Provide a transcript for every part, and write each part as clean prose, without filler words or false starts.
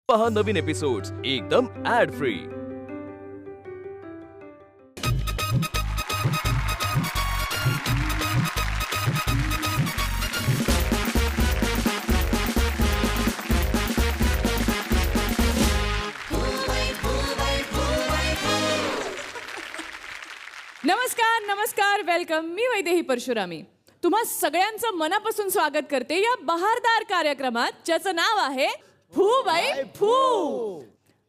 पहा नवीन एपिसोड्स एकदम add free. नमस्कार नमस्कार वेलकम. मी वैदेही परशुरामी तुम्हा सगळ्यांचं मनापासून स्वागत करते या बहारदार कार्यक्रमात, ज्याचं नाव आहे फू बाई फू.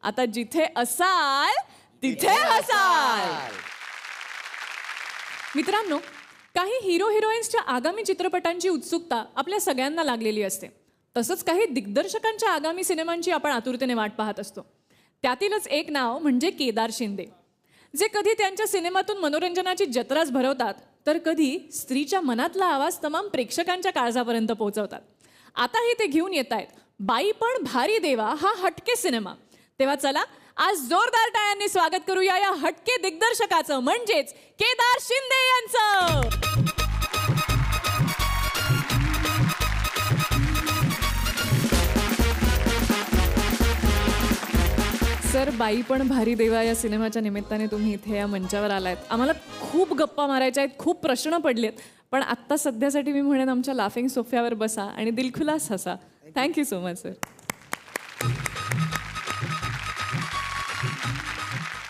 आता जिथे असाल तिथे हसाल. मित्रांनो, काही हिरो हिरोईन्सच्या आगामी चित्रपटांची उत्सुकता आपल्या सगळ्यांना लागलेली असते. तसंच काही दिग्दर्शकांच्या आगामी सिनेमांची आपण आतुरतेने वाट पाहत असतो. त्यातीलच एक नाव म्हणजे केदार शिंदे, जे कधी त्यांच्या सिनेमातून मनोरंजनाची जत्राच भरवतात, तर कधी स्त्रीच्या मनातला आवाज तमाम प्रेक्षकांच्या काळजापर्यंत पोहोचवतात. आताही ते घेऊन येत आहेत बाई पण भारी देवा हा हटके सिनेमा. तेव्हा चला आज जोरदार टाळ्यांनी स्वागत करूया या हटके दिग्दर्शकाचं, म्हणजेच केदार शिंदे यांचं. सर, बाई पण भारी देवा या सिनेमाच्या निमित्ताने तुम्ही इथे या मंचावर आलायत. आम्हाला खूप गप्पा मारायच्या आहेत, खूप प्रश्न पडलेत, पण आत्ता सध्यासाठी मी म्हणेन आमच्या लाफिंग सोफ्यावर बसा आणि दिलखुलास हसा. Thank you so much sir.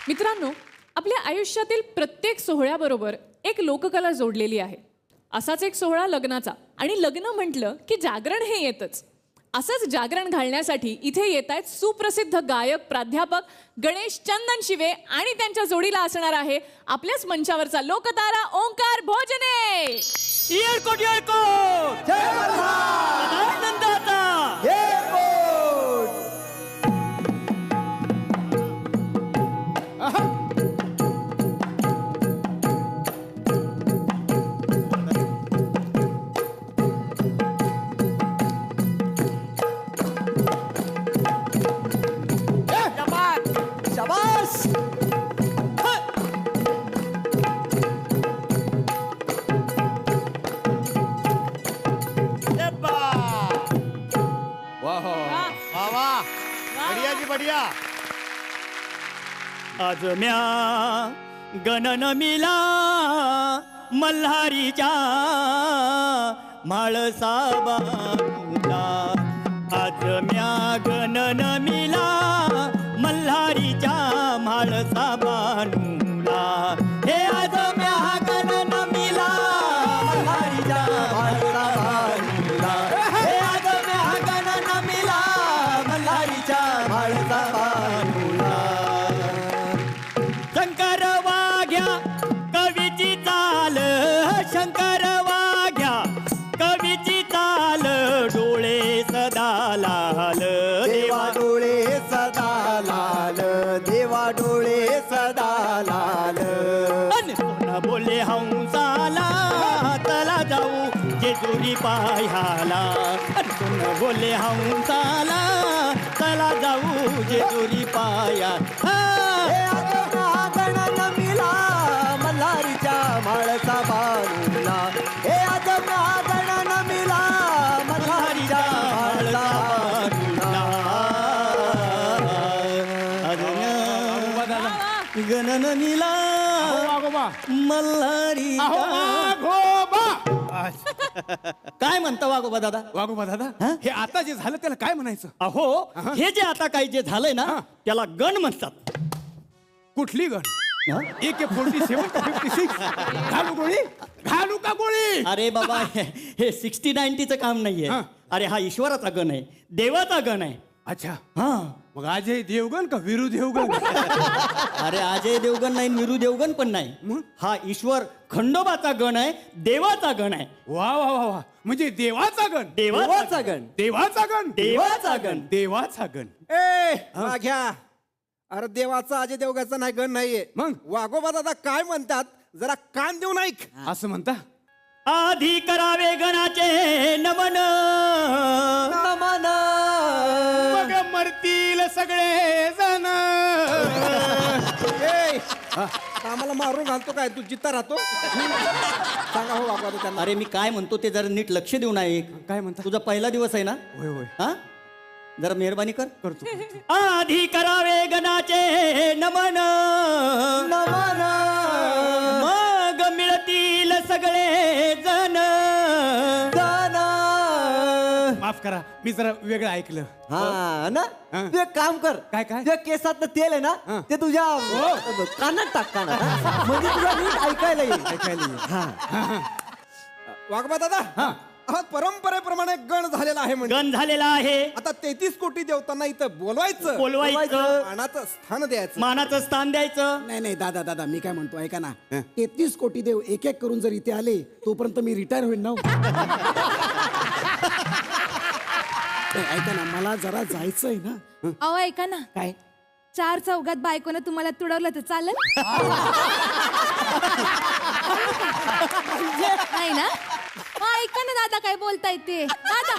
मित्रांनो, आपल्या आयुष्यातील प्रत्येक सोहळ्याबरोबर एक लोककला जोडलेली आहे. असाच एक सोहळा लग्नाचा, आणि लग्न म्हटलं की जागरण हे येतच. असंच जागरण घालण्यासाठी इथे येत आहेत सुप्रसिद्ध गायक प्राध्यापक गणेश चंदन शिवे, आणि त्यांच्या जोडीला असणार आहे आपल्याच मंचावरचा लोकतारा ओंकार भोजने. एअरकोट एअरकोट जय आनंदाचा बढ़िया. आज म्या गणन मिला मल्हारीच्या म्हाळसाबाला. आज म्या गणन मिला मल्हारीच्या म्हाळसाबाला. हे आज म्या गणन मिला मल्हारीच्या म्हाळसाबाला. हे आज म्या गणन मिला मल्हारीच्या म्हाळसाबाला. शंकर वाघ्या कवीची चाल, शंकर वाघ्या कवीची चाल, डोळे सदा लाल देवा डोळे सदा लाल, देवा डोळे सदा लाल. सोना बोले हंसाला चला जाऊ जेजुरी पाह्याला. सोना बोले हंसाला चला जाऊ जेजुरी पाया. गणन मिला मल्हारीच्या म्हाळसा बाजूला. हे आज गणन मिला मल्हारीच्या म्हाळसा बाजूला. गणन मिला मल्हारी. काय म्हणता वागोबा दादा? वागोबा दादा, हे आता जे झालं त्याला काय म्हणायचं? अहो, हे जे आता काही जे झालंय ना, त्याला गण म्हणतात. कुठली गण? AK-47 का 56? घालू गोळी? घालू का गोळी? अरे बाबा, हे 60-90चं काम नाहीये. अरे हा ईश्वराचा गण आहे, देवाचा गण आहे. अच्छा, हा. मग अजय देवगण का वीरू देवगण? अरे अजय देवगण नाही, वीरू देवगण पण नाही. हा ईश्वर खंडोबाचा गण आहे, देवाचा गण आहे. वा वा वा वा, म्हणजे देवाचा गण. देवाचा गण, देवाचा गण, देवाचा गण, देवाचा गण. घ्या. अरे देवाचा अजय देवगाचा नाही गण नाहीये. मग वाघोबा दादा काय म्हणतात जरा कान देऊन ऐक. असं म्हणता? आधी करावे गणाचे नमन नमन, मग मरतील सगळे जण. आम्हाला मारून घालतो काय तू? जित्ता राहतो. सांगा हो बाबा त्यांना. अरे मी काय म्हणतो ते जरा नीट लक्ष देऊन ऐक. काय म्हणता? तुझा पहिला दिवस आहे ना? होय होय. हा, जरा मेहरबानी कर. करतो. आधी करावे गणाचे नमन नमन, मग मिळतील सगळे जण जण. माफ करा, मी जरा वेगळं ऐकलं. हा ना, हा. तू एक काम कर. काय? तुझ्या केसात तेल आहे हा. ना, ते तुझ्या कानात टाक, कानात. हा. म्हणजे तुला नीट ऐकायला येईल. हा. वाघबा दादा हा. हा परंपरेप्रमाणे गण झालेला आहे म्हणजे गण झालेला आहे. आता 33 कोटी देवतांना इथं बोलवायचं, बोलवायचं, मानाचं स्थान द्यायचं. मानाचं स्थान द्यायचं. नाही नाही दादा मी काय म्हणतो ऐका ना, 33 कोटी देव एक एक करून जर इथे आले तोपर्यंत मी रिटायर होईल ना. नाही, ऐका ना, मला जरा जायचंय ना. अहो ऐका ना, काय 4 चौघात बायकोनं तुम्हाला तुडवलं तर चालेल? नाही ना, मग ऐका ना दादा काय बोलताय ते. दादा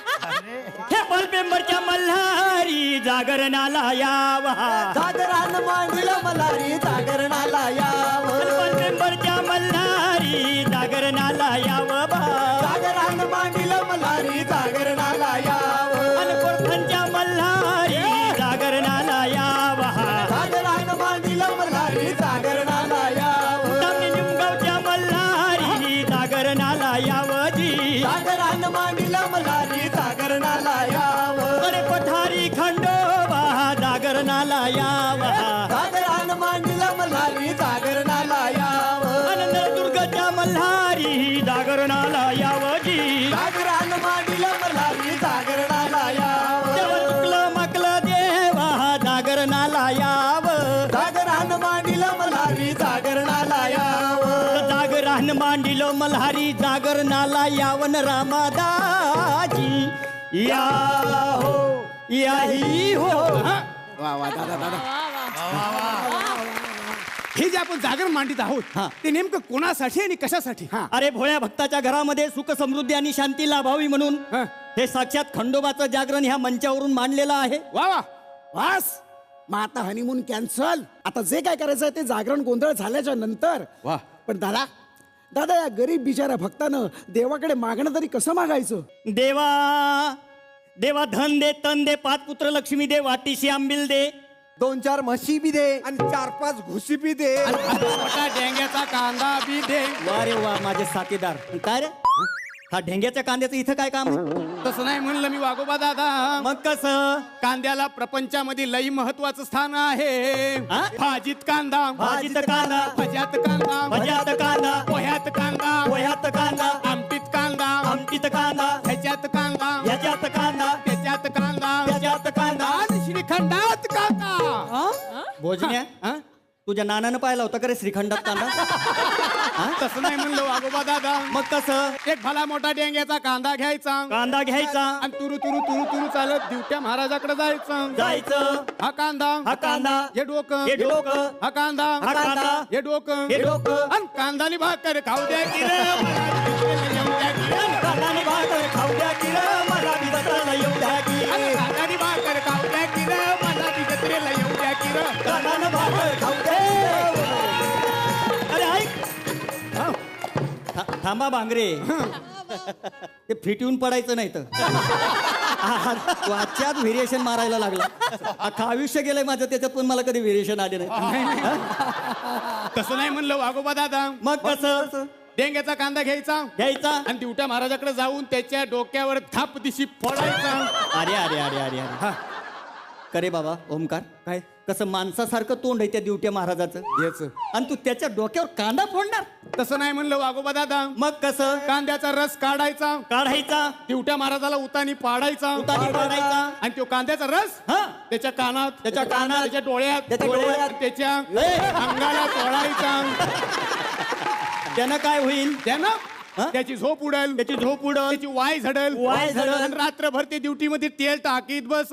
हे बलपेंबरच्या मल्हारी जागरणाला यावा. जागरण मांडलं मल्हारी जागरणाला यावं. बलपेंबरच्या मल्हारी जागरणाला यावं बा. जागरण मांडलं मल्हारी जागरणाला यावं. अनकोर्थांच्या मल्हारी जागरणाला यावा. जागरण मांडलं मल्हारी जागरणाला यावं. निमगावच्या मल्हारी जागरणाला यावं जी. जागरण मांडलं मल्हारी जागरणाला यावं. अरे पठारी खंडोबा जागरणाला यावा. जागरण मांडलं मल्हारी जागरणाला यावं. नंदुर्गच्या मल्हारी जागरणाला यावं जी. जागरण मांडलं मल्हारी जागरणाला यावं. देव चुकलं माकलं देवा जागरणाला यावं. जागरण मांडलं मल्हारी जागरणाला यावं. जागरण मांडिलो मल्हारी जागरणाला यावन रामादाजी या हो याही हो. वा वा दादा हे जे आपण जागर मांडित आहोत हा. ते नेमकं कोणासाठी आणि कशासाठी? अरे भोळ्या भक्ताच्या घरामध्ये सुख समृद्धी आणि शांती लाभावी म्हणून हा. हे साक्षात खंडोबाचं जागरण ह्या मंचावरून मांडलेलं आहे. वा वा. बस मग आता हनीमून कॅन्सल. आता जे काय करायचं आहे ते जागरण गोंधळ झाल्याच्या नंतर. वा. पण दादा या गरीब बिचाऱ्या भक्तानं देवाकडे मागणं तरी कसं मागायचं? देवा देवा धन दे तन दे 5 पुत्र लक्ष्मी दे वाटीशी आंबील दे 2-4 म्हशी बी दे. आणि 4-5 घुशी बी दे. मोठा डेंग्याचा कांदा बी दे. वा रे वा माझे साथीदार. काय रे हा ढेंग्याच्या कांद्याचं इथं काय काम आहे? तसं नाही म्हणलं मी वागोबा दादा. मग कसं? कांद्याला प्रपंचामध्ये लई महत्वाचं स्थान आहे. हा? भाजीत कांदा, भाजीत कांदा, भज्यात कांदा, भज्यात कांदा, पोह्यात कांदा, पोह्यात कांदा, आमटीत कांदा, आमटीत कांदा, ह्याच्यात कांदा, ह्याच्यात कांदा, त्याच्यात कांदा, त्याच्यात कांदा. आणि श्रीखंडात कांदा. भोजन्या हा? तुझ्या नानानं पाहिला होता का रे श्रीखंडात कांदा? तसं नाही म्हणलं वागोबा दादा. मग कसं? एक भला मोठा डेंग्याचा कांदा घ्यायचा कांदा घ्यायचा, आणि तुरु तुरु तुरु तुरु चालत दिवट्या महाराजाकडे जायचं. जायचं. हा कांदा, हा कांदा, हे डोकं, हे डोकं, हा कांदा, हा कांदा, हे डोकं, हे डोकं. आणि कांदानी भाकर खाऊ द्या की रे मला येऊ द्या की रे. कांदाने भाकर खाऊ द्या की रे, मला बी जत्राला येऊ द्या की. आणि कांदानी भाकर खाऊ द्या की रे मला बी जत्रेला येऊ द्या की रे. कांदाने भाकर खाऊ द्या. अरे ऐक थांबा भांगरे, ते फिटून पडायचं नाही तर. वाच्यात व्हेरिएशन मारायला लागला. अख्खा आयुष्य गेलंय माझं त्याच्यात, पण मला कधी व्हेरिएशन आले नाही. तसं नाही म्हणलं वागोबा दादा. मग कसं? डेंग्याचा कांदा घ्यायचा घ्यायचा. आणि दिवट्या महाराजाकडे जाऊन त्याच्या डोक्यावर थाप दिशी फोडायचा. अरे अरे अरे अरे अरे करे बाबा ओमकार, काय? कसं माणसासारखं तोंड आहे त्या दिवट्या महाराजाचं, याचं. आणि तू त्याच्या डोक्यावर कांदा फोडणार? तसं नाही म्हणलं वागोबा दादा. मग कसं? कांद्याचा रस काढायचा, काढायचा, दिवट्या महाराजाला उतानी पाडायचा, उतानी पाडायचा. आणि तो कांद्याचा रस हा त्याच्या कानात, त्याच्या कानात, त्याच्या डोळ्यात, त्याच्या डोळ्यात, त्याच्या ए! अंगाला चोळायचा. त्यानं काय होईल? त्यानं हा? त्याची झोप उडेल, त्याची झोप उडल, त्याची वाय झडल, वाय झडल. आणि रात्रभर ते ड्युटी मध्ये तेल टाकीत बस.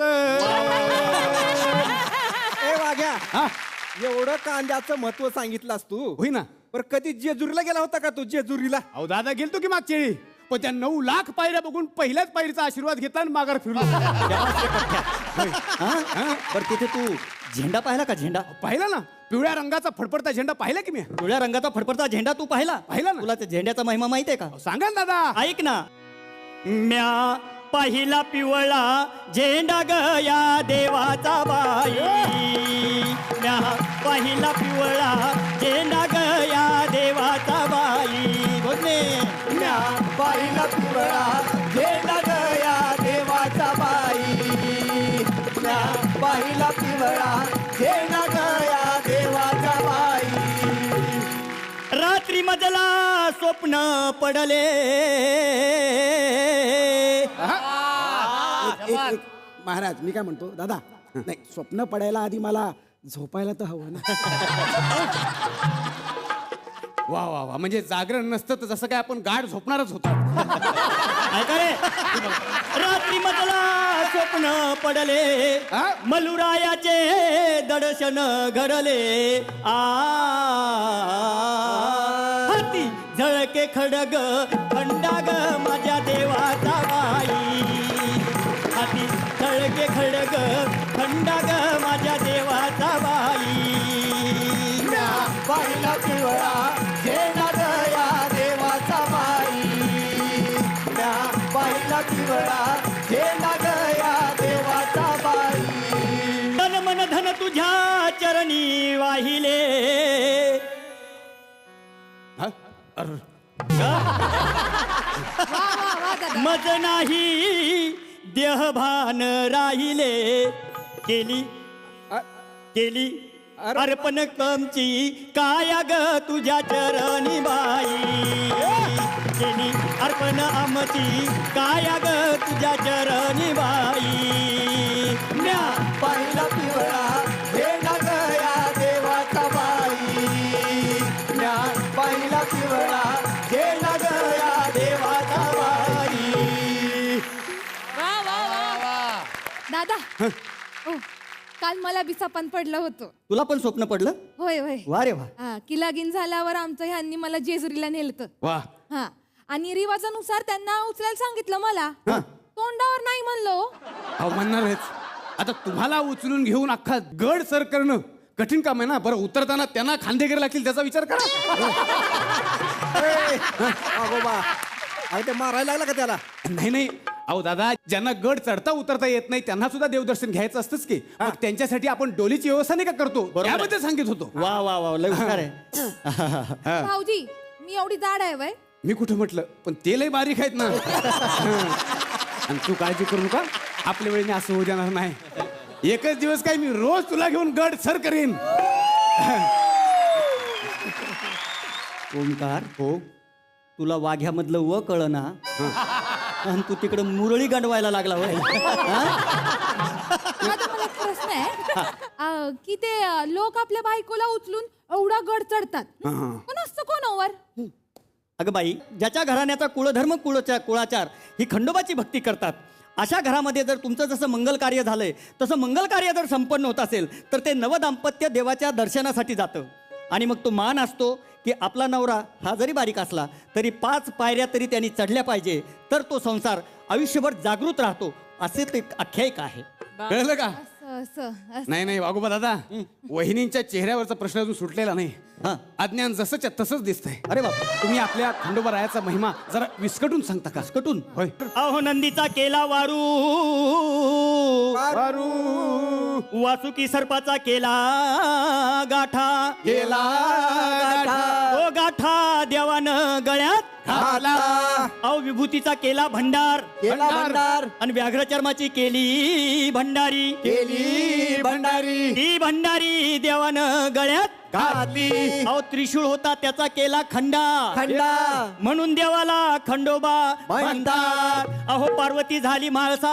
ए वाघ्या, हा? एवढं कांद्याचं महत्व सांगितलंस तू. होई ना. पर कधी जेजुरीला गेला होता का तू? जेजुरीला अहो दादा गेलतो की मागच्या वेळी, पण त्या 9 लाख पायऱ्या बघून पहिल्याच पायरीचा आशीर्वाद घेतला आणि माघार फिरलो. बरं तिथे तू झेंडा पाहिला का? झेंडा पाहिला ना, पिवळ्या रंगाचा फडफडता झेंडा पाहिला की मी. पिवळ्या रंगाचा फडफडता झेंडा तू पाहिला? पाहिला ना. तुला त्या झेंड्याचा महिमा माहिती आहे का? सांगा ना दादा. ऐक ना. म्या पाहिला पिवळा झेंडा ग या देवाचा बाई म्या पाहिला पिवळा झेंडा ग या देवाचा बाई बोलणे म्या पाहिला पिवळा झेंडा गया देवाचा बाई म्या पाहिला पिवळा झेंडा गया देवाचा बाई रात्री मजला स्वप्न पडले एक महाराज मी काय म्हणतो दादा नाही स्वप्न पडायला आधी मला झोपायला तर हवं ना. वा वा वा म्हणजे जागरण नसतं तर जसं काय आपण गाढ झोपणारच होतो. ऐका रे रात्री मजला स्वप्न पडले हा? मलुरायाचे दर्शन घडले हाती झळके खडग खंडाग माझ्या देवाचा बाई हाती झळके खडग खंडाग माझ्या देवाचा बाई म्या पाहिला पिवळा झेंडा गया देवाचा बाई म्या पाहिला पिवळा झेंडा गया देवाचा बाई तन मन धन तुझ्या चरणी वाहिले हा? अर, वा वा वा दादा मज नाही देहभान राहिले केली केली अर्पण कमची काया ग तुझ्या चरणी बाई केली अर्पण आमची काया ग तुझ्या चरणी बाई म्या पाहिला पिवळा झेंडा गया देवाचा बाई म्या पाहिला पिवळा झेंडा गया देवाचा बाई वा वा वा दादा ओ काल मला बिसापण पडलं होतं. तुला पण स्वप्न पडलं होय होय वा रे वा हा की लगीन झाल्यावर आमचं ह्यांनी मला जेजुरीला नेलतं. वा हा आणि रिवाजानुसार त्यांना उचलायला सांगितलं मला तोंडावर नाही म्हणलो. अहो म्हणणारच आता तुम्हाला उचलून घेऊन अख्खा गड सर करणं कठीण काम आहे ना. बरं उतरताना त्यांना खांदेगिरी लागतील त्याचा विचार करा. अगोबा अरे ते मारायला लागला का त्याला? नाही नाही अहो दादा ज्यांना गड चढता उतरता येत नाही त्यांना सुद्धा देवदर्शन घ्यायचं असतंच की. मग त्यांच्यासाठी आपण डोलीची व्यवस्था नाही का करतो त्याबद्दल सांगित होतो. वा वा वा लय हुशार आहे भाऊजी मी एवढी जाड आहे वय. मी कुठं म्हटलं पण ते लय बारीक आहेत ना. आणि तू काळजी करू नका आपल्या वेळेने असं होऊ देणार नाही. एकच दिवस काय मी रोज तुला घेऊन गड सर करीन. ओमकार हो तुला वाघ्यामधलं व कळना आणि तू तिकडं मुरळी गांडवायला लागला होय आता मला एक प्रश्न आहे की ते लोक आपल्या बायकोला उचलून एवढा गड चढतात पण असतं कोणावर. अगं बाई ज्याच्या घराण्याचा कुळधर्म कुळाचार ही खंडोबाची भक्ती करतात अशा घरामध्ये जर तुमचं जसं मंगल कार्य झालंय तसं मंगल कार्य जर संपन्न होत असेल तर ते नवदाम्पत्य देवाच्या दर्शनासाठी जातं आणि मग तो मान असतो की आपला नवरा हा जरी बारीक असला तरी 5 पायऱ्या तरी त्यांनी चढल्या पाहिजे तर तो संसार आयुष्यभर जागृत राहतो असे ते आख्यायिका आहे. कळलं का? असं असं असं. नाही नाही वागोबा दादा वहिनींच्या चेहऱ्यावरचा प्रश्न अजून सुटलेला नाही. हा. अज्ञान जसंच्या तसंच दिसतंय. अरे बाप तुम्ही आपल्या खंडोबा रायाचा महिमा जरा विस्कटून सांगता का? कटून होय. अहो नंदीचा केला वारू वासुकी सर्पाचा केला गाठा गेला तो गाठा देवानं गळ्यात घाला अहो विभूतीचा केला भंडार केला भंडार आणि व्याघ्रचर्माची केली भंडारी केली भंडारी ती भंडारी देवानं गळ्यात घातली अहो त्रिशूळ होता त्याचा केला खंडा खंडा म्हणून देवाला खंडोबा म्हणतात. अहो पार्वती झाली म्हाळसा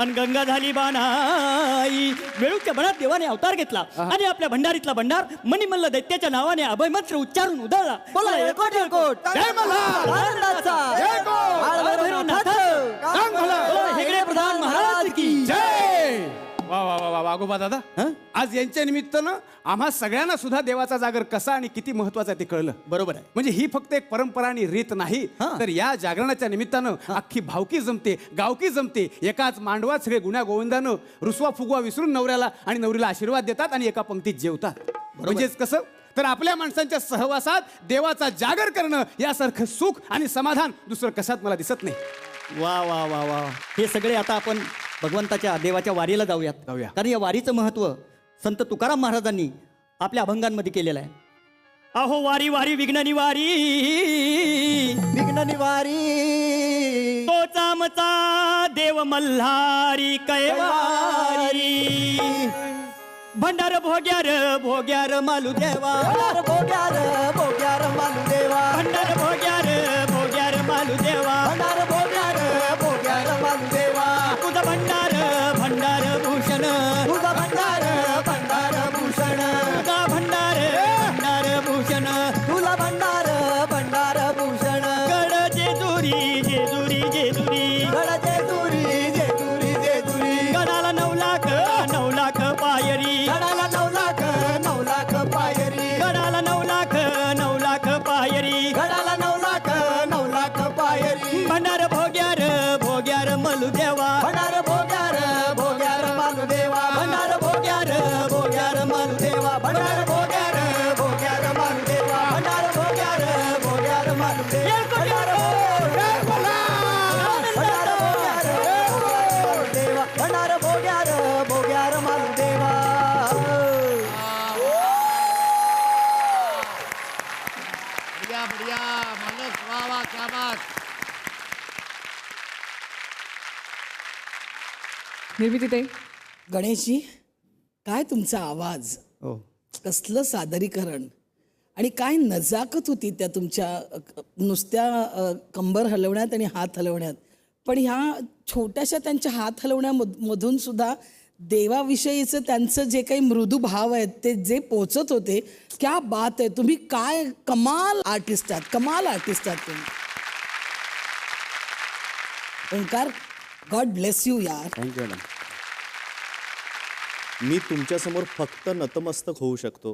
आणि गंगा झाली बाणाई वेळूच्या बणात देवाने अवतार घेतला आणि आपल्या भंडारीतला भंडार मणिमल्ल दैत्याच्या नावाने अभयमंत्र उच्चारून उधळला. बोला एकोट एकोट जय मल्हार! आनंदाचा जय गो! बाळभैरवनाथाचं सांग भला! हेगडे प्रधान महाराज की जय! वा वा वा वा वागोबा दादा आज यांच्या निमित्तानं आम्हा सगळ्यांना सुद्धा देवाचा जागर कसा आणि किती महत्वाचा आहे ते कळलं. बरोबर आहे. म्हणजे ही फक्त एक परंपरा आणि रीत नाही तर या जागरणाच्या निमित्तानं अख्खी भावकी जमते गावकी जमते. एकाच मांडवात सगळे गुण्या गोविंदानं रुसवा फुगवा विसरून नवऱ्याला आणि नवरीला आशीर्वाद देतात आणि एका पंक्तीत जेवतात. म्हणजेच कसं तर आपल्या माणसांच्या सहवासात देवाचा जागर करणं यासारखं सुख आणि समाधान दुसरं कशात मला दिसत नाही. वा वा वा वा. हे सगळे आता आपण भगवंताच्या देवाच्या वारीला जाऊया. कारण या वारीचं महत्व संत तुकाराम महाराजांनी आपल्या अभंगांमध्ये केलेलं आहे. अहो वारी वारी विघ्न निवारी, विघ्न निवारी, तोच आमचा देव मल्हारी कैवारी. भंडार भोग्यार भोग्यार मालू देवा, भंडार भोग्यार भोग्यार मालू देवा, भंडार भोग्यार भोग्यार मालू देवा, भंडार भोग्यार भोग्यार मालू देवा. तुझा भंडार भंडार भूषण, तुझा भंडार भंडार भूषण, तुझा भंडार भंडार भूषण, तुला भंडार भंडार भूषण. गड जेजुरी जेजुरी जेजुरी, गड जेजुरी जेजुरी जेजुरी, गडाला 9 लाख पायरी, गडाला 9 लाख पायरी, गडाला 9 लाख पायरी, गडाला 9 लाख पायरी. भंडार भोग्यार भोग्यार मलू देवा, भंडार भोग्यार भोग्यार मालू देवा, भंडार भोग्यार भोग्यार मालू देवा, भंडार भोग्यार भोग्यार मालू देवा, भंडार भोग्यार भोग्यार मालू देवा, भंडार देवा, भंडार भोग्यार भोग्यार मालू देवा. बढ़िया बढ़िया मालक, वाह वाह, क्या बात. निर्मिती ताई, गणेशजी, काय तुमचा आवाज, कसलं सादरीकरण आणि काय नजाकत होती त्या तुमच्या नुसत्या कंबर हलवण्यात आणि हात हलवण्यात. पण ह्या छोट्याशा त्यांच्या हात हलवण्यामधून सुद्धा देवाविषयीचं त्यांचं जे काही मृदू भाव आहेत ते जे पोचत होते, क्या बात आहे. तुम्ही काय कमाल आर्टिस्ट आहात, कमाल आर्टिस्ट आहात तुम्ही. ओंकार, गॉड ब्लेस यू यार. Thank you madam. मी तुमच्यासमोर फक्त नतमस्तक होऊ शकतो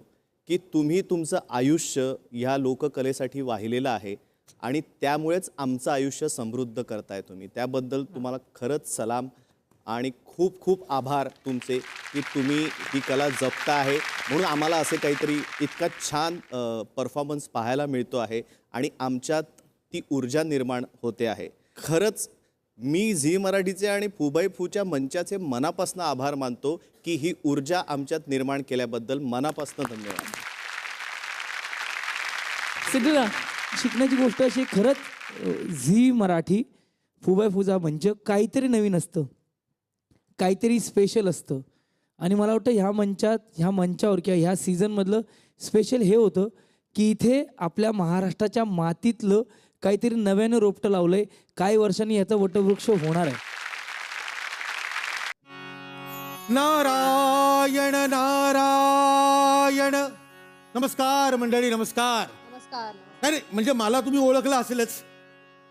की तुम्ही तुमचं आयुष्य ह्या लोककलेसाठी वाहिलेलं आहे आणि त्यामुळेच आमचं आयुष्य समृद्ध करताय तुम्ही. त्याबद्दल तुम्हाला खरंच सलाम आणि खूप खूप आभार तुमचे की तुम्ही ही कला जपता आहे म्हणून आम्हाला असे काहीतरी इतका छान परफॉर्मन्स पाहायला मिळतो आहे आणि आमच्यात ती ऊर्जा निर्माण होते आहे. खरंच मी झी मराठीचे आणि फुबाई फूच्या मंचाचे मनापासून आभार मानतो की ही ऊर्जा आमच्यात निर्माण केल्याबद्दल मनापासून धन्यवाद. सिद्धूदा, शिकण्याची गोष्ट अशी खरंच झी मराठी फुबाई फूचा मंच काहीतरी नवीन असतं, काहीतरी स्पेशल असतं. आणि मला वाटतं ह्या मंचावर किंवा ह्या सीझनमधलं स्पेशल हे होतं की इथे आपल्या महाराष्ट्राच्या मातीतलं काहीतरी नव्यानं रोपटं लावलंय. काही वर्षांनी याचा वटवृक्ष होणार आहे. नारायण नारायण. नमस्कार मंडळी, नमस्कार. नमस्कार. नाही म्हणजे मला तुम्ही ओळखलं असेलच,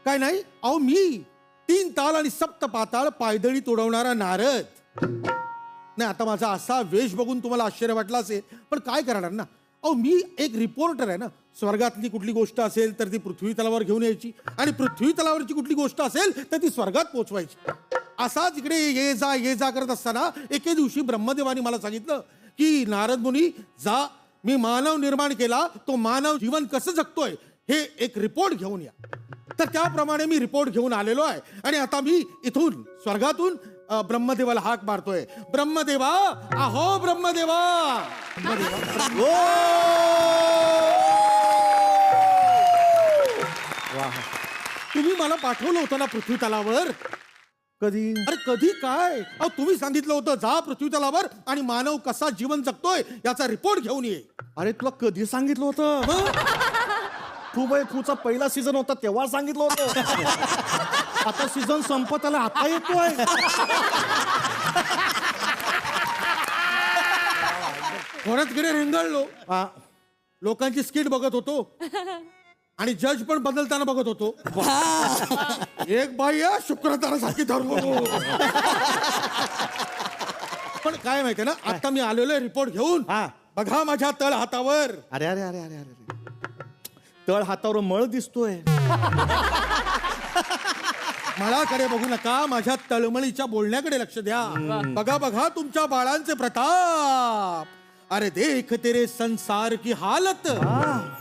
काय नाही. अहो मी 3 ताल आणि 7 पाताळ पायदळी तोडवणारा नारद. नाही आता माझा असा वेश बघून तुम्हाला आश्चर्य वाटलं असेल, पण काय करणार ना. अहो मी एक रिपोर्टर आहे ना. स्वर्गातली कुठली गोष्ट असेल तर ती पृथ्वी तलावर घेऊन यायची आणि पृथ्वी तलावरची कुठली गोष्ट असेल तर ती स्वर्गात पोहोचवायची. असाच इकडे ये जा करत असताना एके दिवशी ब्रह्मदेवानी मला सांगितलं की नारद मुनी जा, मी मानव निर्माण केला, तो मानव जीवन कसं जगतोय हे एक रिपोर्ट घेऊन या. तर त्याप्रमाणे मी रिपोर्ट घेऊन आलेलो आहे आणि आता मी इथून स्वर्गातून ब्रह्मदेवाला हाक मारतोय. ब्रह्मदेवा, अहो ब्रह्मदेवा. तुम्ही मला पाठवलं होतं ना पृथ्वी तलावर. कधी? अरे कधी काय. अहो तुम्ही सांगितलं होतं जा पृथ्वी तलावर आणि मानव कसा जीवन जगतोय याचा रिपोर्ट घेऊन ये. अरे तुला कधी सांगितलं होतं? फुबाई फूचा पहिला सीझन होता तेव्हा सांगितलं होतं. आता सीझन संपत आला, आता येतोय. घोड्यात गिरे रेंगाळलो, लोकांची स्किट बघत होतो आणि जज पण बदलताना बघत होतो. एक बाई शुक्रतारासारखी धरलो. पण काय माहितीये ना, आता मी आलेलो रिपोर्ट घेऊन. बघा माझ्या तळ हातावर. अरे अरे अरे अरे अरे तळ हातावर मळ दिसतोय. मळाकडे बघू नका, माझ्या तळमळीच्या बोलण्याकडे लक्ष द्या. बघा बघा तुमच्या बाळांचे प्रताप. अरे देख तेरे संसार की हालत.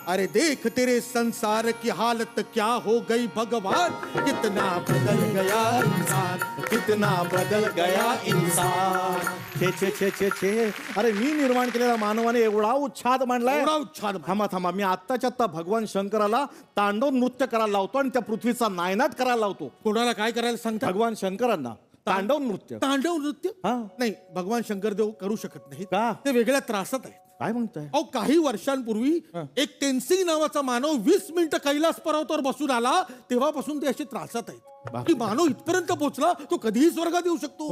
अरे देख तेरे संसार की हालत क्या हो गई भगवान, कितना बदल गया इंसान, कितना बदल गया इंसान. छे छे छे छे छे. अरे मी निर्माण केलेल्या मानवाने एवढा उच्छाद मांडलाय. एवढा उच्छाद. थांबा थांबा, मी आत्ताच्या आत्ता भगवान शंकराला तांडव नृत्य करायला लावतो आणि त्या पृथ्वीचा नायनाट करायला लावतो. कोणाला काय करायला सांगता? भगवान शंकरांना तांडव नृत्य. तांडव नृत्य? हा. नाही, भगवान शंकरदेव करू शकत नाही. का? ते वेगळ्या त्रासात आहेत. काय म्हणताय? अहो, काही वर्षांपूर्वी एक तेनसिंग नावाचा मानव 20 मिनिटं कैलास पर्वतावर बसून आला, तेव्हापासून ते असे त्रासात आहेत की मानव इथपर्यंत पोहोचला तो कधीही स्वर्गात येऊ शकतो.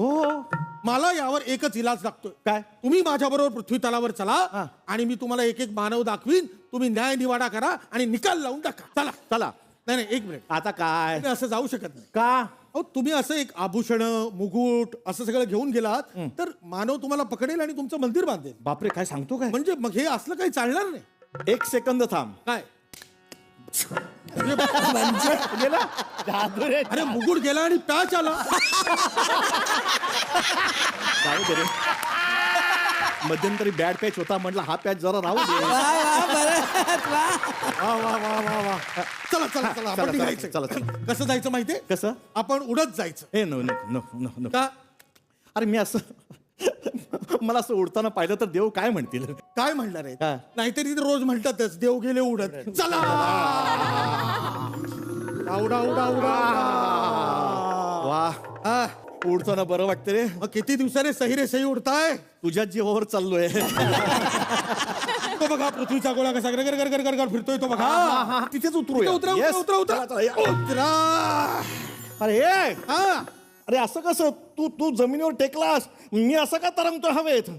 मला यावर एकच इलाज लागतोय. काय? तुम्ही माझ्या बरोबर पृथ्वी तलावर चला आणि मी तुम्हाला एक एक मानव दाखवीन. तुम्ही न्याय निवाडा करा आणि निकाल लावून टाका. चला चला. नाही नाही, एक मिनिट. आता काय? तुम्ही असं जाऊ शकत नाही. का? अहो, तुम्ही असं एक आभूषण, मुकुट असं सगळं घेऊन गेलात तर मानव तुम्हाला पकडेल आणि तुमचं मंदिर बांधेल. बापरे, काय सांगतो काय? म्हणजे मग हे असलं काही चालणार नाही. 1 सेकंद थांब. काय गेला? अरे मुकुट गेला आणि पॅच आला. काय बरे, मध्यंतरी बॅड पॅच होता, म्हटलं हा पॅच जरा राहू दे. वा वा वा वा वा. चला चला चला, आपण निघायचं. चला, चला. कसं जायचं माहितीये? कसं? आपण उडत जायचं. हे no no no no no. का? अरे मी असं मला असं उडताना पाहिलं तर देव काय म्हणतील? काय म्हणणार आहे? काय? नाहीतरी ते रोज म्हणतातच देव गेले उडत. चला उडा उडा उडा. वा, उडताना बरं वाटतं रे. मग किती दिवसाने सही रे सही उडताय? तुझ्या जीवावर चाललोय. तो बघा पृथ्वीचा गोळा कसा गर गर गर गर फिरतोय तो बघा. तिथेच उतरूया. उतरा उतरा उतरा उतरा उतरा. अरे अरे असं कसं? तू जमिनीवर टेकलास, मी असं का तरंगतो हवेत?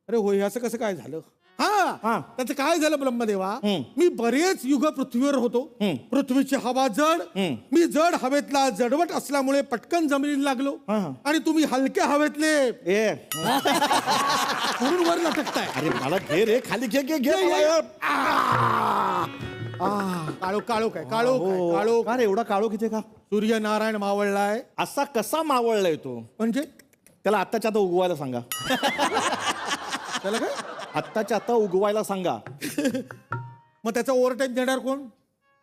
अरे होय, असं कसं काय झालं? हा, त्याचं काय झालं ब्रह्मदेवा? मी बरेच युग पृथ्वीवर होतो. पृथ्वीची हवा जड, मी जड हवेतला जडवट असल्यामुळे पटकन जमिनीला लागलो आणि तुम्ही हलक्या हवेतले म्हणून वर लटकताय. अरे मला घे रे, खाली घे घे घे. काळो काळो काय काळो काळो? का रे एवढा काळो किती का? सूर्यनारायण मावळलाय. असा कसा मावळलाय तो? म्हणजे त्याला आत्ताच्या आता उगवायला सांगा. त्याला काय? आत्ताच्या आता उगवायला सांगा. मग त्याचा ओव्हरटाईम देणार कोण?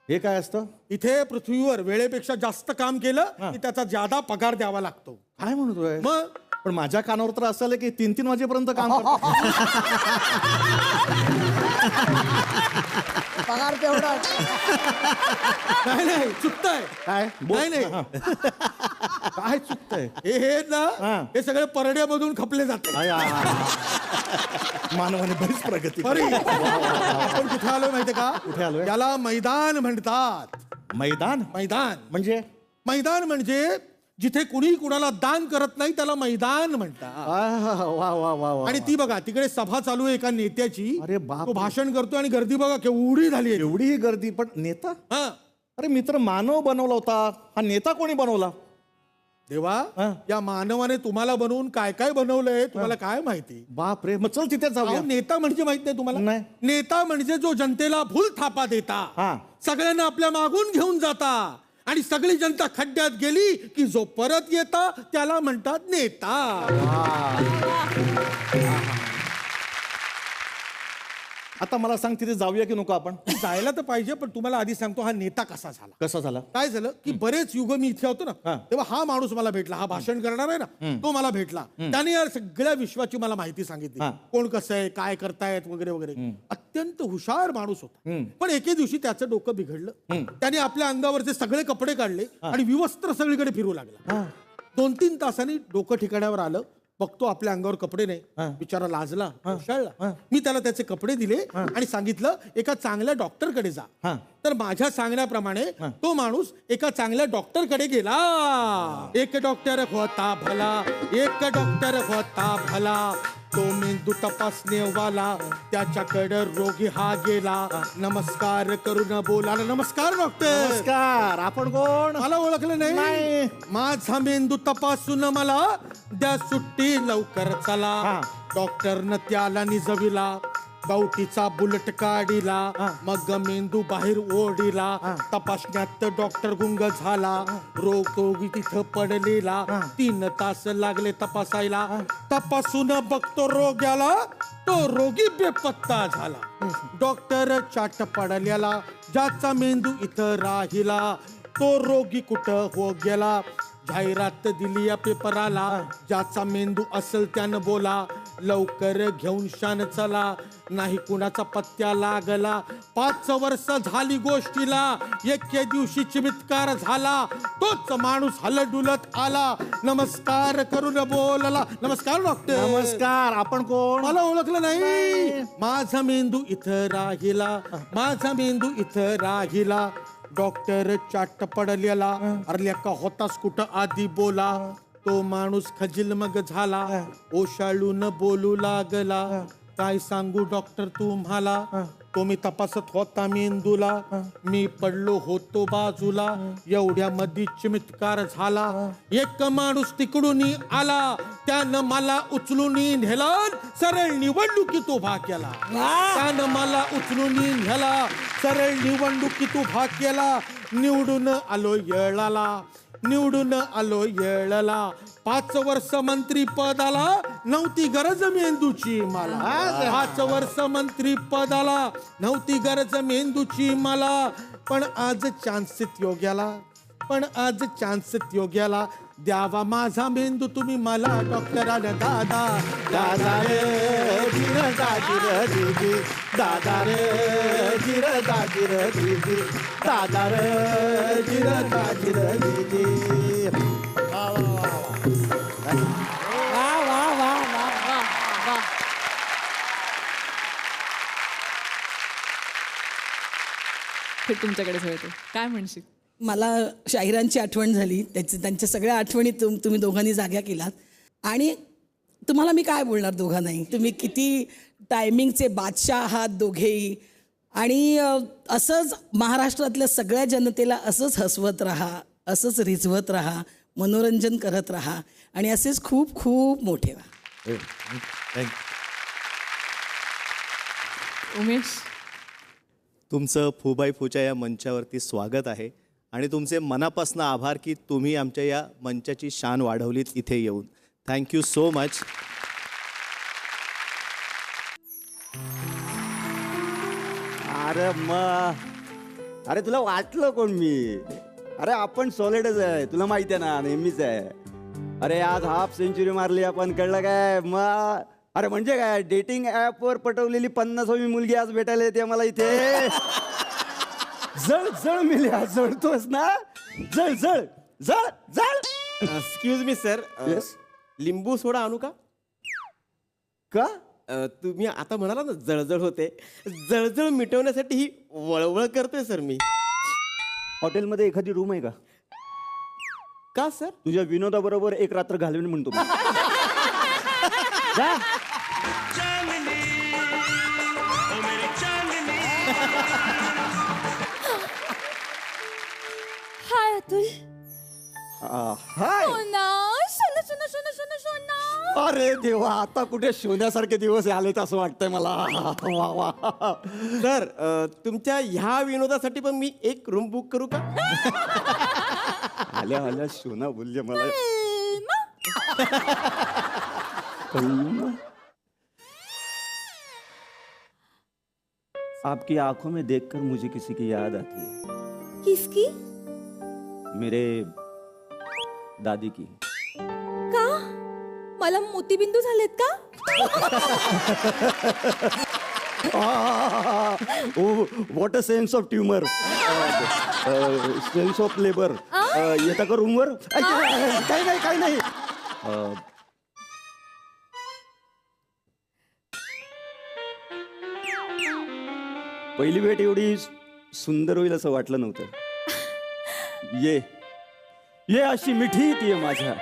हे काय असतं? इथे पृथ्वीवर वेळेपेक्षा जास्त काम केलं की त्याचा ज्यादा पगार द्यावा लागतो. काय म्हणतोय? मग पण माझ्या कानावर तर असं आलं की 3-3 वाजेपर्यंत काम करतो. पगार तेवढा. नाही नाही, चुकतंय. काय? नाही नाही, काय चुकतंय? हे ना, हे सगळे परड्यामधून खपले जाते. मानवाने बरीच प्रगती. आपण कुठे आलोय माहितीये का? कुठे आलोय? त्याला मैदान म्हणतात. मैदान? मैदान म्हणजे? मैदान म्हणजे जिथे कुणी कुणाला दान करत नाही त्याला मैदान म्हणतात. वा वा वा. आणि ती बघा तिकडे सभा चालू आहे एका नेत्याची. अरे बाप. तो भाषण करतो आणि गर्दी बघा केवढी झाली. एवढी गर्दी. पण नेता? हा. अरे मित्र, मानव बनवला होता, हा नेता कोणी बनवला? देवा, या मानवाने तुम्हाला बनवून काय काय बनवलंय तुम्हाला काय माहिती? बाप रे. मग चल तिथे जाऊया. नेता म्हणजे माहित नाही तुम्हाला? नाही. नेता म्हणजे जो जनतेला भूल थापा देता, सगळ्यांना आपल्या मागून घेऊन जाता आणि सगळी जनता खड्ड्यात गेली की जो परत येता त्याला म्हणतात नेता. आता मला सांग, तिथे जाऊया की नको आपण? जायला तर पाहिजे, पण तुम्हाला आधी सांगतो हा नेता कसा झाला. कसा झाला? काय झालं की बरेच युग मी इथे होतो ना, तेव्हा हा माणूस मला भेटला. हा भाषण करणार आहे ना, तो मला भेटला. त्याने या सगळ्या विश्वाची मला माहिती सांगितली. कोण कसं आहे, काय करतायत वगैरे वगैरे. अत्यंत हुशार माणूस होता. पण एके दिवशी त्याचं डोकं बिघडलं. त्याने आपल्या अंगावरचे सगळे कपडे काढले आणि विवस्त्र सगळीकडे फिरू लागला. 2-3 तासांनी डोकं ठिकाणावर आलं. बघतो आपल्या अंगावर कपडे नाही. बिचारा लाजला, हुशाळला. मी त्याला त्याचे कपडे दिले आणि सांगितलं एका चांगल्या डॉक्टरकडे जा. तर माझ्या सांगण्याप्रमाणे तो माणूस एका चांगल्या डॉक्टरकडे गेला. एक डॉक्टर होता भला, एक डॉक्टर होता भला, तो मेंदू तपासणेवाला, त्याच्याकडे रोगी हा गेला. नमस्कार करून बोला. नमस्कार डॉक्टर. नमस्कार. आपण कोण? मला ओळखलं नाही? माझा मेंदू तपासून मला द्या सुट्टी लवकर चला. डॉक्टरनं त्याला निजविला. गावठीचा बुलेट काढिला मग मेंदू बाहेर ओढिला तपासण्यात डॉक्टर गुंग झाला रोगी तिथं पडलेला 3 तास लागले तपासायला तपासून बघतो रोग्याला तो रोगी बेपत्ता झाला डॉक्टर चाट पडलेला ज्याचा मेंदू इथं राहिला तो रोगी कुठं हो गेला जाहिरात दिली या पेपराला ज्याचा मेंदू असेल त्यानं बोला लवकर घेऊन शान चला नाही कुणाचा पत्त्या लागला 5 वर्ष झाली गोष्टीला एके दिवशी चमत्कार झाला तोच माणूस हलडुलत आला नमस्कार करून बोलला नमस्कार डॉक्टर नमस्कार आपण कोण मला ओळखलं नाही माझा मेंदू इथं राहिला माझा मेंदू इथं राहिला डॉक्टर चाट पडलेला अरल्या का होतास कुठं आधी बोला तो माणूस खजील मग झाला ओशाळून बोलू लागला काय सांगू डॉक्टर तुम्हाला तो मी तपासत होता मेंदूला मी पडलो होतो बाजूला एवढ्या मध्ये चमत्कार झाला एक माणूस तिकडून आला त्यानं मला उचलून नेला सरळ निवडणुकीत उभा केला त्यानं मला उचलून नेला सरळ निवडणुकीत उभा केला निवडून आलो येळाला निवडून आलो येळला 5 वर्ष मंत्री पदाला नव्हती गरज मेंदूची मला 5 वर्ष मंत्री पदाला नव्हती गरज मेंदूची मला पण आज चान्सेत योग्याला पण आज चान्सेत योग्याला द्यावा माझा मेंदू तुम्ही मला डॉक्टराला दादा दादा रे गिर दागिर दीदी दादा रे गिर दागिर दीदी दादा रे गिर दागिर दीदी वा वा वा वा हे तुमच्याकडेच होते काय म्हणशील मला शाहिरांची आठवण झाली त्यांच्या सगळ्या आठवणी तुम्ही दोघांनी जाग्या केलात आणि तुम्हाला मी काय बोलणार दोघांनाही तुम्ही किती टायमिंगचे बादशाह आहात दोघेही आणि असंच महाराष्ट्रातल्या सगळ्या जनतेला असंच हसवत राहा असंच रिझवत राहा मनोरंजन करत राहा आणि असेच खूप खूप मोठे व्हा उमेश तुमचं फुबाई फूच्या या मंचावरती स्वागत आहे आणि तुमचे मनापासून आभार की तुम्ही आमच्या या मंचाची शान वाढवलीत इथे येऊन थँक्यू सो मच अरे अरे तुला वाटलं कोण मी अरे आपण सॉलिडच आहे तुला माहिती आहे ना नेहमीच आहे अरे आज हाफ सेंचुरी मारली आपण कळलं काय अरे म्हणजे काय डेटिंग ॲपवर पटवलेली 50वी मुलगी आज भेटायला येते मला इथे जळ जळ मिल्या जळतोस ना जळ जळ जळ जळ एक्सक्यूज मी सर लिंबू सोडा आणू का का तुम्ही आता म्हणाला ना जळजळ होते जळजळ मिटवण्यासाठी ही वळवळ करतोय सर मी हॉटेलमध्ये एखादी रूम आहे का सर तुझ्या विनोदाबरोबर एक रात्र घालवीन म्हणतो मी. जा. हाय अतुल हाय सोना सोना सोना सोना सोना सोना अरे देवा आता कुठे शोधण्यासारखे दिवस आलेत असं वाटतंय मला वा वा सर तुमच्या ह्या विनोदासाठी पण मी एक रूम बुक करू का आल्या आल्या शोना बोलले मला आपकी आंखों में देखकर मुझे किसी की याद आती है किसकी मेरे दादी की का मला मोतीबिंदू झालेत का what a sense of tumour sense of labour येता का रूमवर काही नाही पहिली भेट एवढी सुंदर होईल असं वाटलं नव्हतं ये अशी मिठी ती माझ्या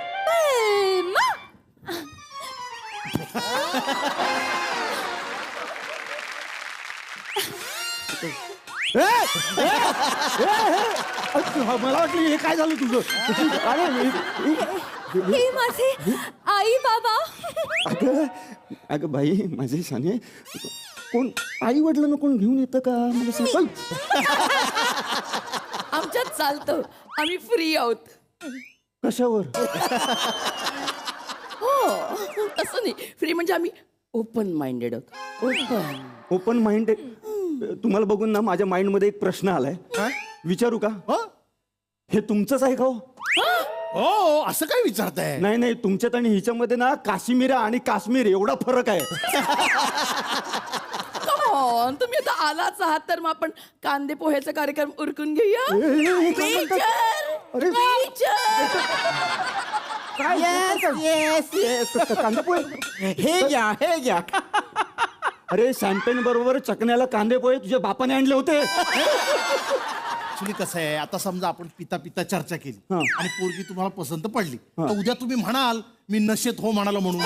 मला वाटलं हे काय झालं तुझं हे माझे आई बाबा अगं बाई माझे शाने कोण आई वडिलांना कोण घेऊन येतं का मला सांग. आमच्यात चालतं, आम्ही फ्री आहोत. कशावर? हो तसं नाही, फ्री म्हणजे आम्ही ओपन माइंडेड आहोत. Open mind. तुम्हाला बघून ना माझ्या माइंड मध्ये एक प्रश्न आलाय. विचारू का? हे तुमचंच आहे का हो? हो असं काय विचारताय? नाही नाही, तुमच्यात आणि हिच्यामध्ये ना काश्मीर आणि काश्मीर एवढा फरक आहे. तुम्ही आता आलाच आहात तर मग आपण कांदे पोह्याचा कार्यक्रम उरकून घेऊया. हे घ्या. अरे शॅम्पेन बरोबर चकण्याला कांदे पोहे तुझ्या बापाने आणले होते. ऍक्च्युली कसं आहे, आता समजा आपण पिता पिता चर्चा केली आणि पोरगी तुम्हाला पसंत पडली, तर उद्या तुम्ही म्हणाल मी नशेत हो म्हणाला म्हणून.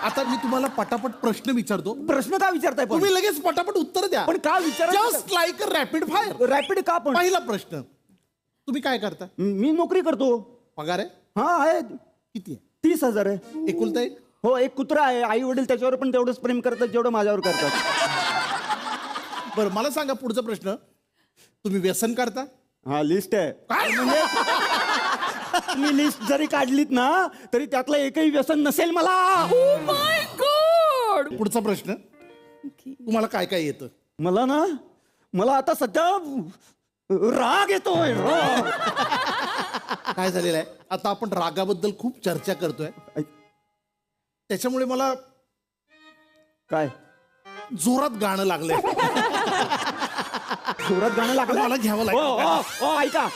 आता मी तुम्हाला पटापट प्रश्न विचारतो. प्रश्न का विचारताय? तुम्ही लगेच पटापट उत्तर द्या. पण का विचार? Just like a rapid fire. Rapid का? पण पहिला प्रश्न, तुम्ही काय करता? मी नोकरी करतो. पगार आहे? हा आहे. किती आहे? 30,000 आहे. एकुलता एक? हो, एक कुत्रा आहे. आई वडील त्याच्यावर पण तेवढंच प्रेम करतात जेवढं माझ्यावर करतात. बरं मला सांगा पुढचा प्रश्न, तुम्ही व्यसन करता? हा लिस्ट आहे. काय म्हणजे तुम्ही लिस्ट जरी काढलीत ना तरी त्यातलं एकही व्यसन नसेल मला. पुढचा प्रश्न, तुम्हाला काय काय येतं? मला आता सध्या राग येतोय. राग. काय झालेलं आहे, आता आपण रागाबद्दल खूप चर्चा करतोय, त्याच्यामुळे मला काय जोरात गाणं लागलंय. जोरात गाणं लागलं मला घ्यावं लागलं. ऐका.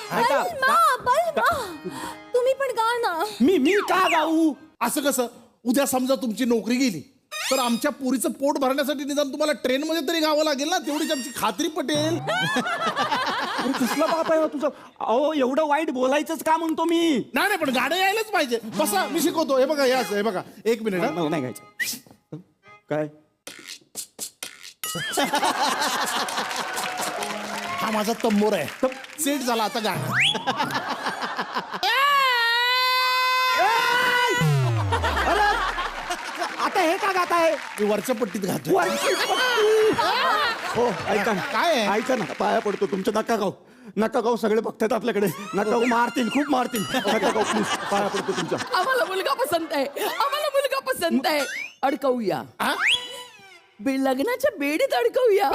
तुम्ही पण गा ना. मी का गाऊ? असं कसं? उद्या समजा तुमची नोकरी गेली तर आमच्या पोरीचं पोट भरण्यासाठी निदान तुम्हाला ट्रेन मध्ये तरी गावं लागेल ना, तेवढीच आमची खात्री पटेल. कसला बाप आहे तुझं? अहो एवढं वाईट बोलायचंच का म्हणतो मी? नाही पण गाणं यायलाच पाहिजे. बसा मी शिकवतो. हे बघा याच, हे बघा एक मिनिट. मला नाही गायचं. काय? हा माझा तंबोर आहे. सेट झाला आता गाणं. आता हे का गात आहे? मी वरच्या पट्टीत गातो. हो ऐका ना. काय आहे? ऐका ना, पाया पडतो तुमच्या. नका गाव सगळे बघतात आपल्याकडे. नका गाव, मारतील, खूप मारतील. नका गाव प्लीज, पाया पडतो तुमच्या. आम्हाला मुलगा पसंत आहे. अडकवूया. लग्नाच्या बेडीत अडकवूया.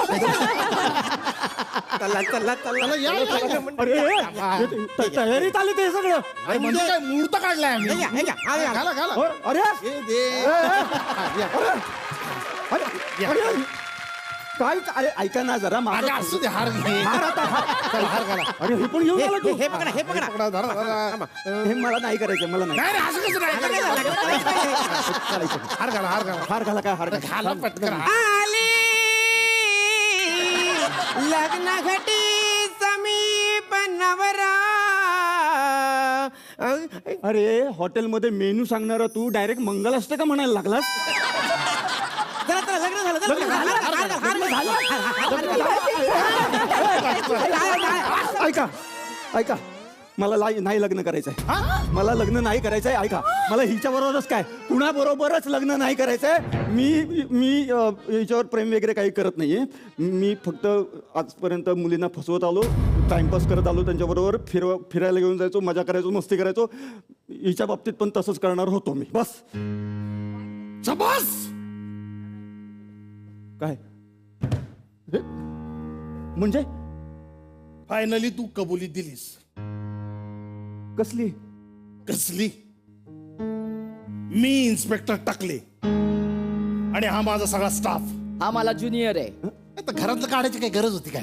तयारीत आले ते सगळं. म्हणजे काय मुहूर्त काढलाय आम्ही. काय? अरे ऐका ना जरा. असू दे, हार घे. हार घाला. अरे हे पण घेऊन आला तू. हे मला नाही करायचं. मला नाही. हार घाला काय? घाला पटकन. लग्न घटी समीप नवरा. अरे हॉटेलमध्ये मेनू सांगणारा तू डायरेक्ट मंगल असते का म्हणायला लागलास? ऐका मला नाही लग्न करायचंय. मला लग्न नाही करायचंय. ऐका, मला हिच्याबरोबरच काय कुणाबरोबरच लग्न नाही करायचंय. मी हिच्यावर प्रेम वगैरे काही करत नाहीये. मी फक्त आजपर्यंत मुलींना फसवत आलो, टाइमपास करत आलो त्यांच्याबरोबर. फिरायला घेऊन जायचो, मजा करायचो, मस्ती करायचो. हिच्या बाबतीत पण तसंच करणार होतो मी. बस. काय म्हणजे? फायनली तू कबुली दिलीस. कसली? मी इन्स्पेक्टर टाकले आणि हा माझा सगळा स्टाफ. हा मला ज्युनियर आहे. आता घरातलं काढायची काही गरज होती काय?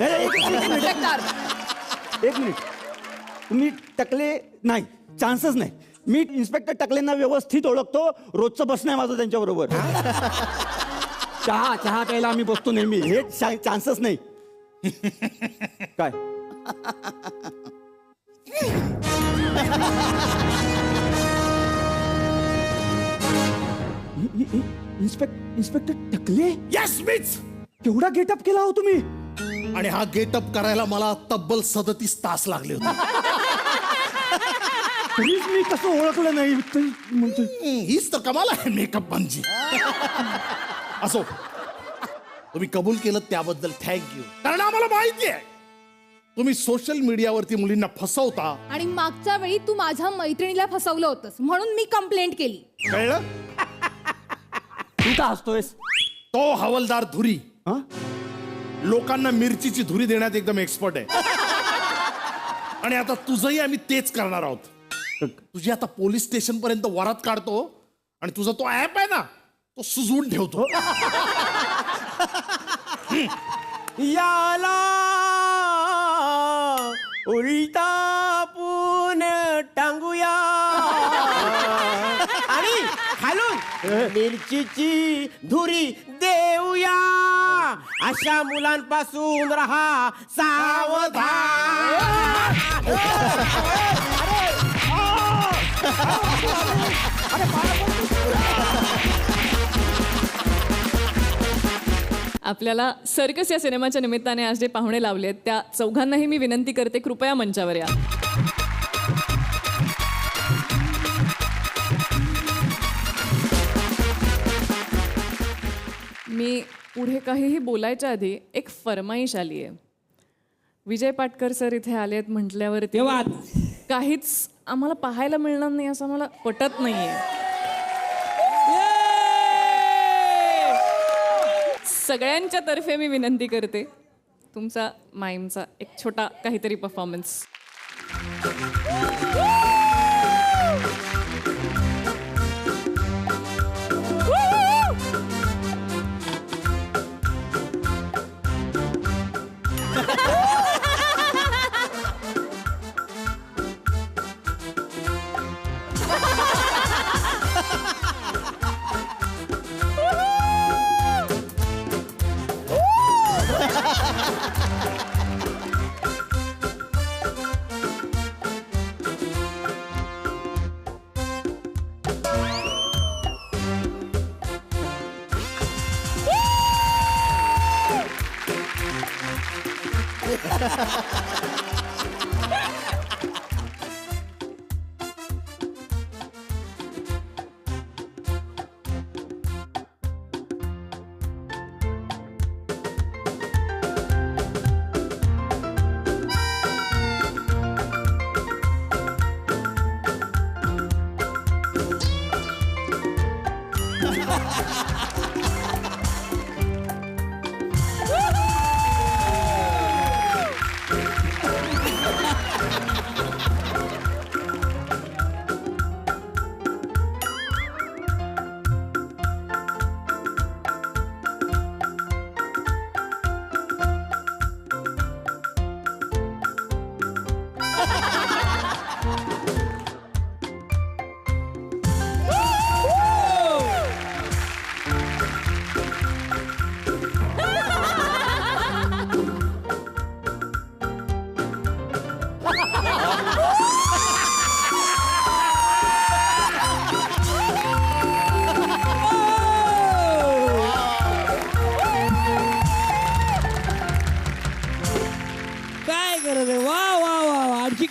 एक मिनिट. तुम्ही टकले नाही, चान्सच नाही. मी इन्स्पेक्टर टकलेंना व्यवस्थित ओळखतो. रोजचं बसणं आहे माझं त्यांच्याबरोबर. चहा प्यायला आम्ही बसतो नेहमी. हे चान्सच नाही. काय? इन्स्पेक्टर टकले? यस मीच. केवढा गेटअप केला हो तुम्ही? आणि हा गेटअप करायला मला तब्बल 37 तास लागले होते. तरीच मी कसं ओळखलं नाही हीच तर कमाल आहे मेकअप म्हणजे. असो, तुम्ही कबूल केलं त्याबद्दल थँक्यू. कारण आम्हाला माहिती आहे तुम्ही सोशल मीडियावरती मुलींना फसवता. आणि मागच्या वेळी तू माझ्या मैत्रिणीला फसवलं होतंस म्हणून मी कंप्लेंट केली. कळलं? तू का हसतोयस? तो हवालदार धुरी लोकांना मिरचीची धुरी देण्यात एकदम एक्सपर्ट आहे. आणि आता तुझंही आम्ही तेच करणार आहोत. तुझी आता पोलीस स्टेशन पर्यंत वरात काढतो आणि तुझा तो ऍप आहे ना तो सुजवून ठेवतो. याला उलटा पून टांगूया आणि खालून मिरचीची धुरी देऊया. अशा मुलांपासून रहा सावधान. आपल्याला सर्कस या सिनेमाच्या निमित्ताने आज जे पाहुणे लावले आहेत त्या चौघांनाही मी विनंती करते, कृपया मंचावर या. मी पुढे काहीही बोलायच्या आधी एक फरमाईश आली आहे. विजय पाटकर सर इथे आलेत म्हटल्यावर तेव्हा काहीच आम्हाला पाहायला मिळणार नाही असं मला पटत नाहीये. सगळ्यांच्या तर्फे मी विनंती करते तुमचा माईमचा एक छोटा काहीतरी परफॉर्मन्स.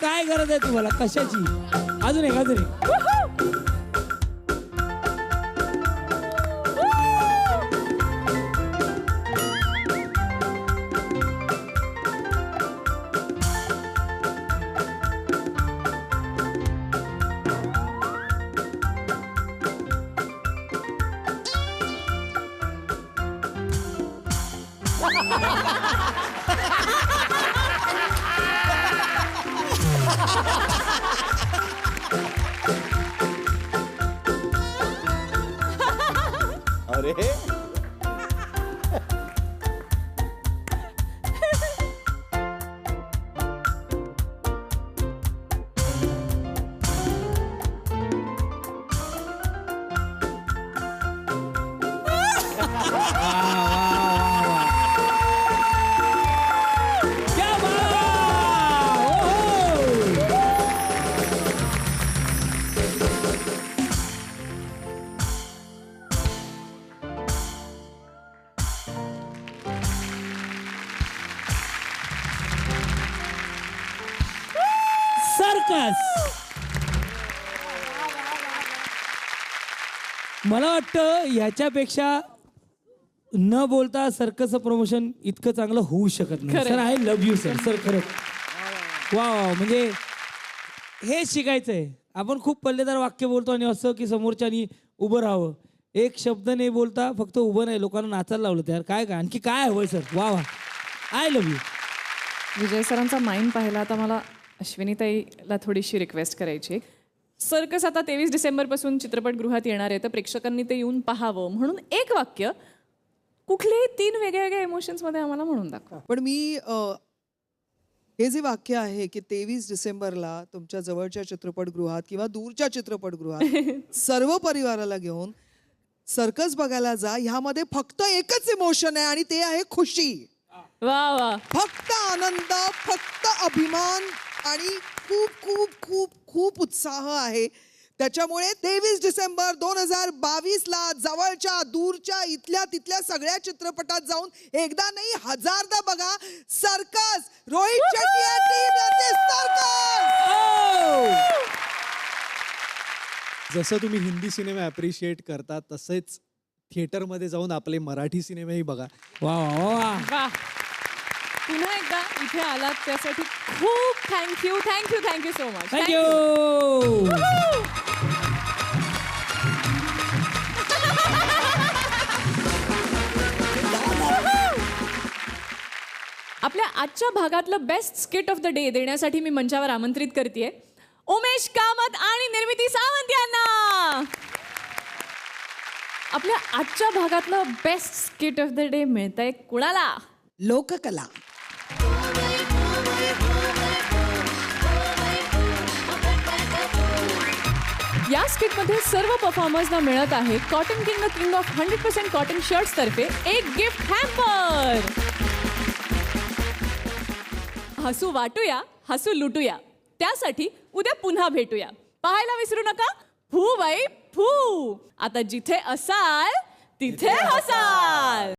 काय गरज आहे तुम्हाला कशाची? अजून एक अजून एक. अरे मला वाटतं ह्याच्यापेक्षा न बोलता सर्कसचं प्रमोशन इतकं चांगलं होऊ शकत नाही. खरंय. Sir I love you sir. Sir खरंच वा वा. म्हणजे हे शिकायचं आहे. आपण खूप पल्लेदार वाक्य बोलतो आणि असं की समोरच्यानी उभं राहावं. एक शब्द नाही बोलता, फक्त उभं नाही, लोकांना नाचायला लावलं. त्यार काय काय आणखी काय हवंय सर. वा वा. I love you. विजय सरांचा माइंड पाहिला आता मला अश्विनीताईला थोडीशी रिक्वेस्ट करायची आहे. सर्कस आता 23 डिसेंबरपासून चित्रपटगृहात येणार आहे, तर प्रेक्षकांनी ते येऊन पाहावं म्हणून एक वाक्य कुठलेही 3 वेगळ्या वेगळ्या इमोशन्समध्ये आम्हाला म्हणून दाखवा. पण मी हे जे वाक्य आहे की 23 डिसेंबरला तुमच्या जवळच्या चित्रपटगृहात किंवा दूरच्या चित्रपटगृहात सर्व परिवाराला घेऊन सर्कस बघायला जा, ह्यामध्ये फक्त एकच इमोशन आहे आणि ते आहे खुशी. वा वा. फक्त आनंद, फक्त अभिमान आणि खूप खूप खूप खूप उत्साह आहे. त्याच्यामुळे 23 डिसेंबर 2022ला जवळच्या दूरच्या इथल्या तिथल्या सगळ्या चित्रपटात जाऊन एकदा नाही 1000दा बघा. Circus Rohit Shetty and team यांचे सर्कस. जसं तुम्ही हिंदी सिनेमा ॲप्रिशिएट करता तसेच थिएटरमध्ये जाऊन आपले मराठी सिनेमाही बघा. वा वा वा. वा. पुन्हा एकदा इथे आलात त्यासाठी खूप thank you thank you thank you so much. Thank you. आपल्या आजच्या भागातलं best skit of the day देण्यासाठी मी मंचावर आमंत्रित करतेय उमेश कामत आणि निर्मिती सावंत यांना. आपल्या आजच्या भागातलं best skit of the day मिळतंय कुणाला? लोककला. या स्किटमध्ये सर्व परफॉर्मर्सना मिळत आहे cotton king of 100% cotton shirts तर्फे एक गिफ्ट हॅम्पर. हसू वाटूया, हसू लुटूया. त्यासाठी उद्या पुन्हा भेटूया. पाहायला विसरू नका फू बाई फू. आता जिथे असाल तिथे हसाल.